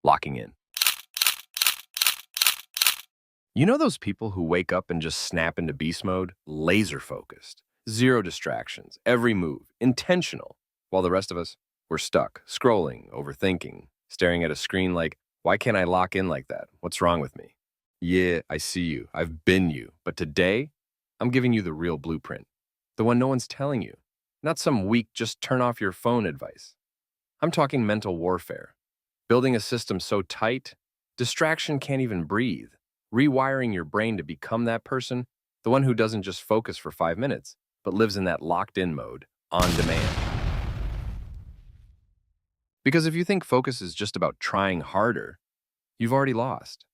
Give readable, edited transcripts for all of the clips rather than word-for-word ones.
locking in. You know those people who wake up and just snap into beast mode? Laser focused, zero distractions, every move, intentional. While the rest of us, we're stuck, scrolling, overthinking, staring at a screen like, why can't I lock in like that? What's wrong with me? Yeah, I see you. I've been you. But today, I'm giving you the real blueprint. The one no one's telling you. Not some weak, just turn off your phone advice. I'm talking mental warfare. Building a system so tight, distraction can't even breathe. Rewiring your brain to become that person, the one who doesn't just focus for 5 minutes, but lives in that locked-in mode, on demand. Because if you think focus is just about trying harder, you've already lost.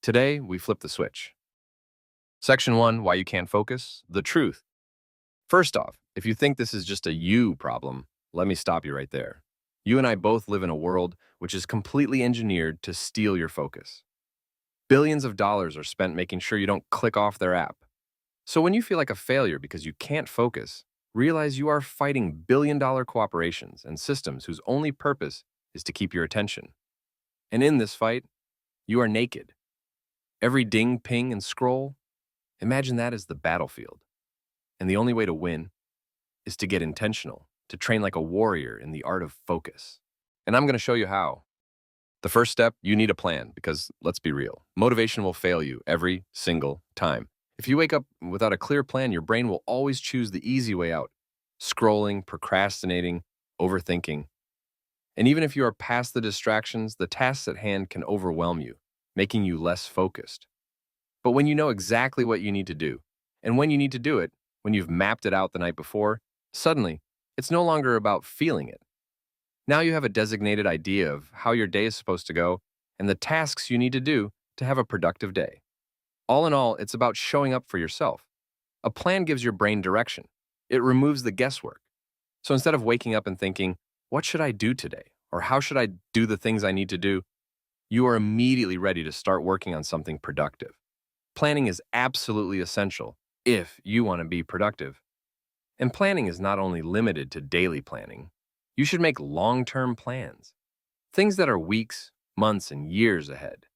Today, we flip the switch. Section 1, Why You Can't Focus, the truth. First off, if you think this is just a you problem, let me stop you right there. You and I both live in a world which is completely engineered to steal your focus. Billions of dollars are spent making sure you don't click off their app. So when you feel like a failure because you can't focus, realize you are fighting billion-dollar corporations and systems whose only purpose is to keep your attention. And in this fight, you are naked. Every ding, ping, and scroll, imagine that as the battlefield. And the only way to win is to get intentional, to train like a warrior in the art of focus. And I'm going to show you how. The first step, you need a plan because, let's be real, motivation will fail you every single time. If you wake up without a clear plan, your brain will always choose the easy way out, scrolling, procrastinating, overthinking. And even if you are past the distractions, the tasks at hand can overwhelm you, making you less focused. But when you know exactly what you need to do, and when you need to do it, when you've mapped it out the night before, suddenly, it's no longer about feeling it. Now you have a designated idea of how your day is supposed to go and the tasks you need to do to have a productive day. All in all, it's about showing up for yourself. A plan gives your brain direction. It removes the guesswork. So instead of waking up and thinking, what should I do today? Or how should I do the things I need to do? You are immediately ready to start working on something productive. Planning is absolutely essential if you want to be productive. And planning is not only limited to daily planning. You should make long-term plans, things that are weeks, months, and years ahead.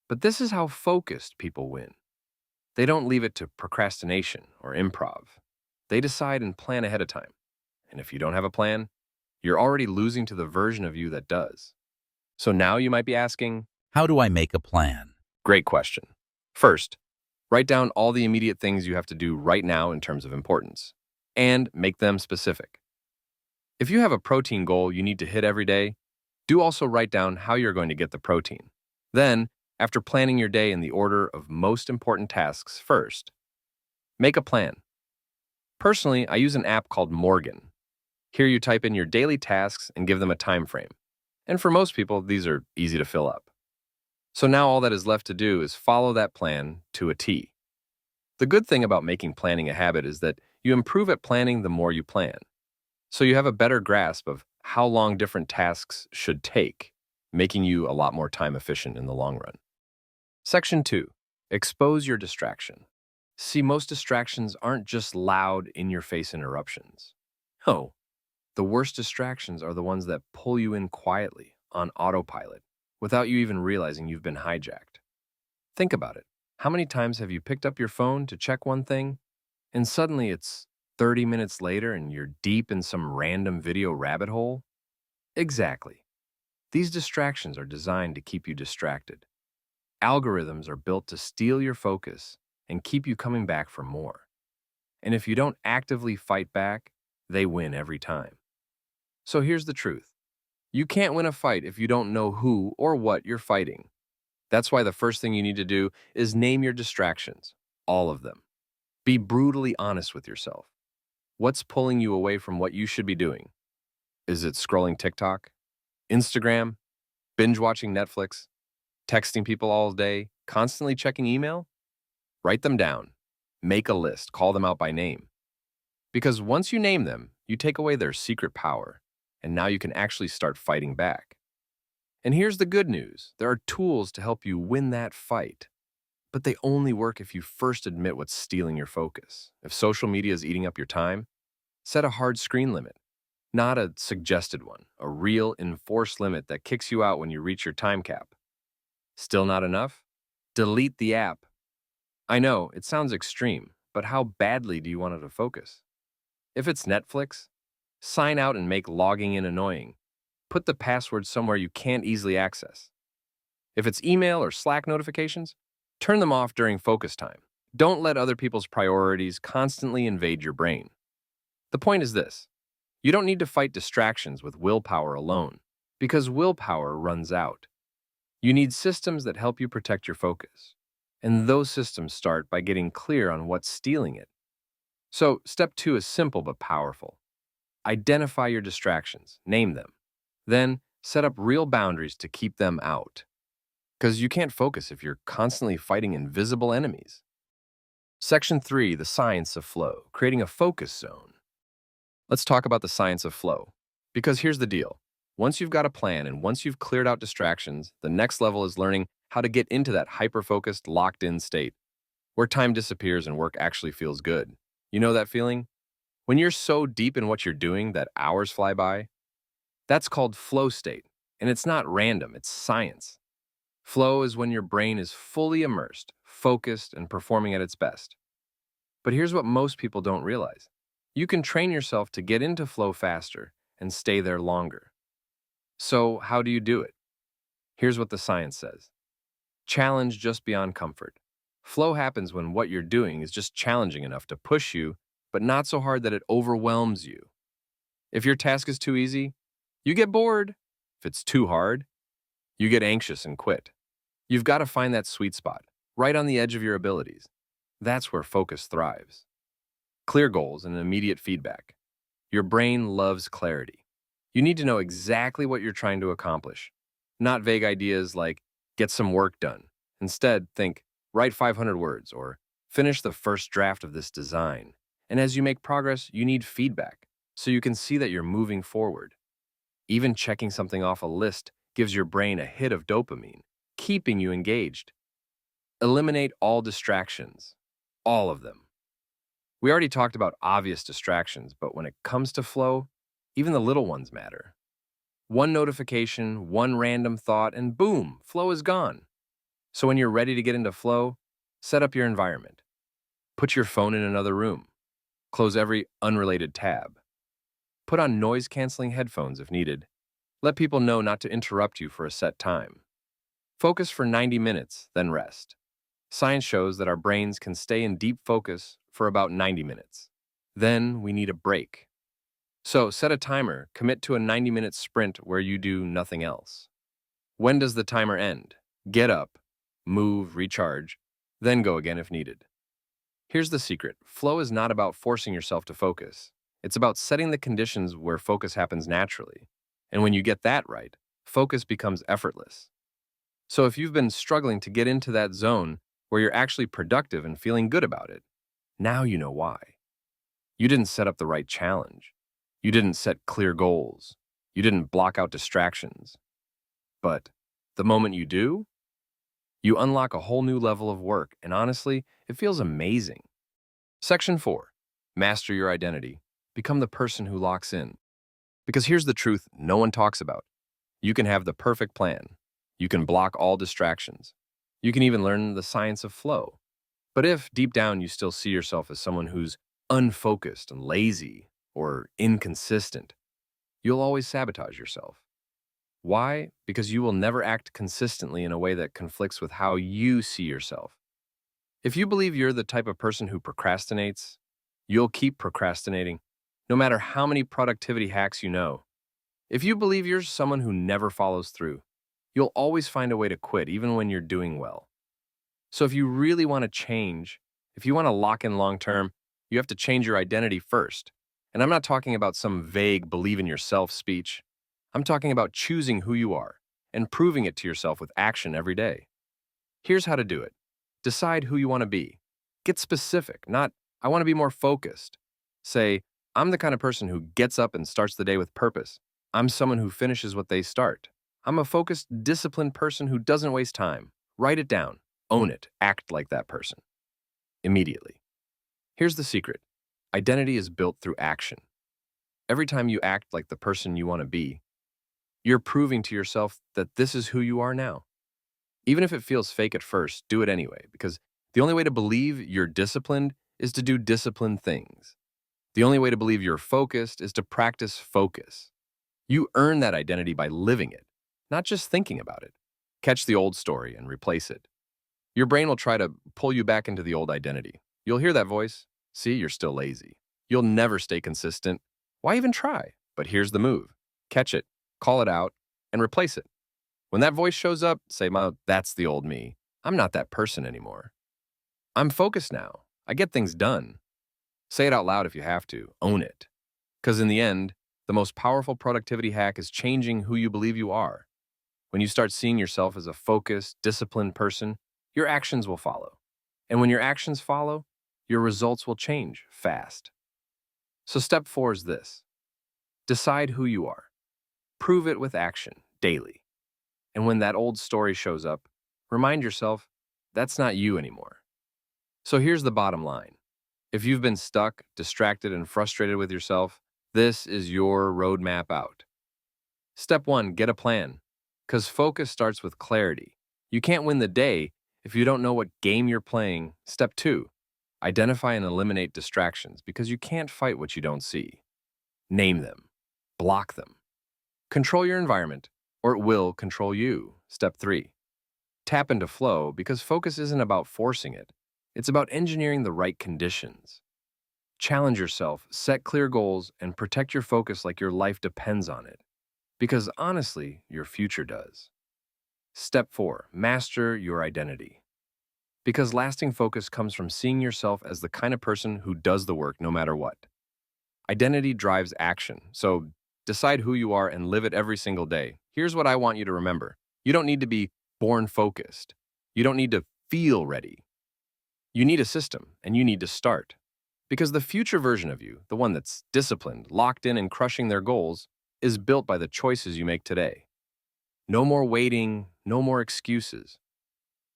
But this is how focused people win. They don't leave it to procrastination or improv. They decide and plan ahead of time. And if you don't have a plan, you're already losing to the version of you that does. So now you might be asking, How do I make a plan? great question. First, write down all the immediate things you have to do right now in terms of importance, and make them specific. If you have a protein goal you need to hit every day, do also write down how you're going to get the protein. Then, after planning your day in the order of most important tasks first, make a plan. Personally, I use an app called Morgan. Here you type in your daily tasks and give them a time frame. And for most people, these are easy to fill up. So now all that is left to do is follow that plan to a T. The good thing about making planning a habit is that you improve at planning the more you plan. So you have a better grasp of how long different tasks should take, making you a lot more time efficient in the long run. Section 2. Expose your distraction. See, most distractions aren't just loud, in-your-face interruptions. No, the worst distractions are the ones that pull you in quietly, on autopilot, without you even realizing you've been hijacked. Think about it. How many times have you picked up your phone to check one thing, and suddenly it's 30 minutes later and you're deep in some random video rabbit hole? Exactly. These distractions are designed to keep you distracted. Algorithms are built to steal your focus and keep you coming back for more. And if you don't actively fight back, they win every time. So here's the truth. You can't win a fight if you don't know who or what you're fighting. That's why the first thing you need to do is name your distractions, all of them. Be brutally honest with yourself. What's pulling you away from what you should be doing? Is it scrolling TikTok, Instagram, binge watching Netflix, texting people all day, constantly checking email? Write them down. Make a list. Call them out by name. Because once you name them, you take away their secret power, and now you can actually start fighting back. And here's the good news. There are tools to help you win that fight. But they only work if you first admit what's stealing your focus. If social media is eating up your time, set a hard screen limit. not a suggested one, a real enforced limit that kicks you out when you reach your time cap. Still not enough? Delete the app. I know, it sounds extreme, but how badly do you want it to focus? If it's Netflix, sign out and make logging in annoying. Put the password somewhere you can't easily access. If it's email or Slack notifications, turn them off during focus time. Don't let other people's priorities constantly invade your brain. The point is this: you don't need to fight distractions with willpower alone, because willpower runs out. You need systems that help you protect your focus. And those systems start by getting clear on what's stealing it. So, step 2 is simple but powerful. Identify your distractions, name them. Then, set up real boundaries to keep them out. Because you can't focus if you're constantly fighting invisible enemies. Section 3, the science of flow, creating a focus zone. Let's talk about the science of flow. Because here's the deal. Once you've got a plan and once you've cleared out distractions, the next level is learning how to get into that hyper-focused, locked-in state, where time disappears and work actually feels good. You know that feeling? When you're so deep in what you're doing that hours fly by? That's called flow state, and it's not random, it's science. Flow is when your brain is fully immersed, focused, and performing at its best. But here's what most people don't realize. You can train yourself to get into flow faster and stay there longer. So, how do you do it? Here's what the science says. Challenge just beyond comfort. Flow happens when what you're doing is just challenging enough to push you, but not so hard that it overwhelms you. If your task is too easy, you get bored. If it's too hard, you get anxious and quit. You've got to find that sweet spot, right on the edge of your abilities. That's where focus thrives. Clear goals and immediate feedback. Your brain loves clarity. You need to know exactly what you're trying to accomplish, not vague ideas like, get some work done. Instead, think, write 500 words or finish the first draft of this design. And as you make progress, you need feedback so you can see that you're moving forward. Even checking something off a list gives your brain a hit of dopamine, keeping you engaged. Eliminate all distractions, all of them. We already talked about obvious distractions, but when it comes to flow, even the little ones matter. One notification, one random thought, and boom, flow is gone. So when you're ready to get into flow, set up your environment. Put your phone in another room. Close every unrelated tab. Put on noise-canceling headphones if needed. Let people know not to interrupt you for a set time. Focus for 90 minutes, then rest. Science shows that our brains can stay in deep focus for about 90 minutes. Then we need a break. So set a timer, commit to a 90-minute sprint where you do nothing else. When does the timer end? Get up, move, recharge, then go again if needed. Here's the secret. Flow is not about forcing yourself to focus. It's about setting the conditions where focus happens naturally. And when you get that right, focus becomes effortless. So if you've been struggling to get into that zone where you're actually productive and feeling good about it, now you know why. You didn't set up the right challenge. You didn't set clear goals. You didn't block out distractions. But the moment you do, you unlock a whole new level of work, and honestly, it feels amazing. Section 4. Master your identity. Become the person who locks in. Because here's the truth no one talks about. You can have the perfect plan. You can block all distractions. You can even learn the science of flow. But if, deep down, you still see yourself as someone who's unfocused and lazy or inconsistent, you'll always sabotage yourself. Why? Because you will never act consistently in a way that conflicts with how you see yourself. If you believe you're the type of person who procrastinates, you'll keep procrastinating, no matter how many productivity hacks you know. If you believe you're someone who never follows through, you'll always find a way to quit even when you're doing well. So if you really want to change, if you want to lock in long term, you have to change your identity first. And I'm not talking about some vague believe in yourself speech. I'm talking about choosing who you are and proving it to yourself with action every day. Here's how to do it. Decide who you want to be. Get specific, not, I want to be more focused. Say, I'm the kind of person who gets up and starts the day with purpose. I'm someone who finishes what they start. I'm a focused, disciplined person who doesn't waste time. Write it down. Own it. Act like that person. Immediately. Here's the secret. Identity is built through action. Every time you act like the person you want to be, you're proving to yourself that this is who you are now. Even if it feels fake at first, do it anyway, because the only way to believe you're disciplined is to do disciplined things. The only way to believe you're focused is to practice focus. You earn that identity by living it, not just thinking about it. Catch the old story and replace it. Your brain will try to pull you back into the old identity. You'll hear that voice. See, you're still lazy. You'll never stay consistent. Why even try? But here's the move. Catch it, call it out, and replace it. When that voice shows up, say, that's the old me. I'm not that person anymore. I'm focused now. I get things done. Say it out loud if you have to. Own it. Because in the end, the most powerful productivity hack is changing who you believe you are. When you start seeing yourself as a focused, disciplined person, your actions will follow. And when your actions follow, your results will change fast. So step 4 is this. Decide who you are. Prove it with action, daily. And when that old story shows up, remind yourself, that's not you anymore. So here's the bottom line. If you've been stuck, distracted, and frustrated with yourself, this is your roadmap out. Step 1, get a plan. Because focus starts with clarity. You can't win the day if you don't know what game you're playing. Step 2, identify and eliminate distractions because you can't fight what you don't see. Name them. Block them. Control your environment, or it will control you. Step 3, tap into flow because focus isn't about forcing it. It's about engineering the right conditions. Challenge yourself, set clear goals, and protect your focus like your life depends on it. Because honestly, your future does. Step 4, master your identity. Because lasting focus comes from seeing yourself as the kind of person who does the work no matter what. Identity drives action, so decide who you are and live it every single day. Here's what I want you to remember. You don't need to be born focused. You don't need to feel ready. You need a system, and you need to start. Because the future version of you, the one that's disciplined, locked in, and crushing their goals, is built by the choices you make today. No more waiting, no more excuses.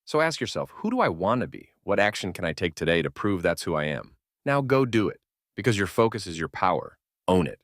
So ask yourself, who do I want to be? What action can I take today to prove that's who I am? Now go do it, because your focus is your power. Own it.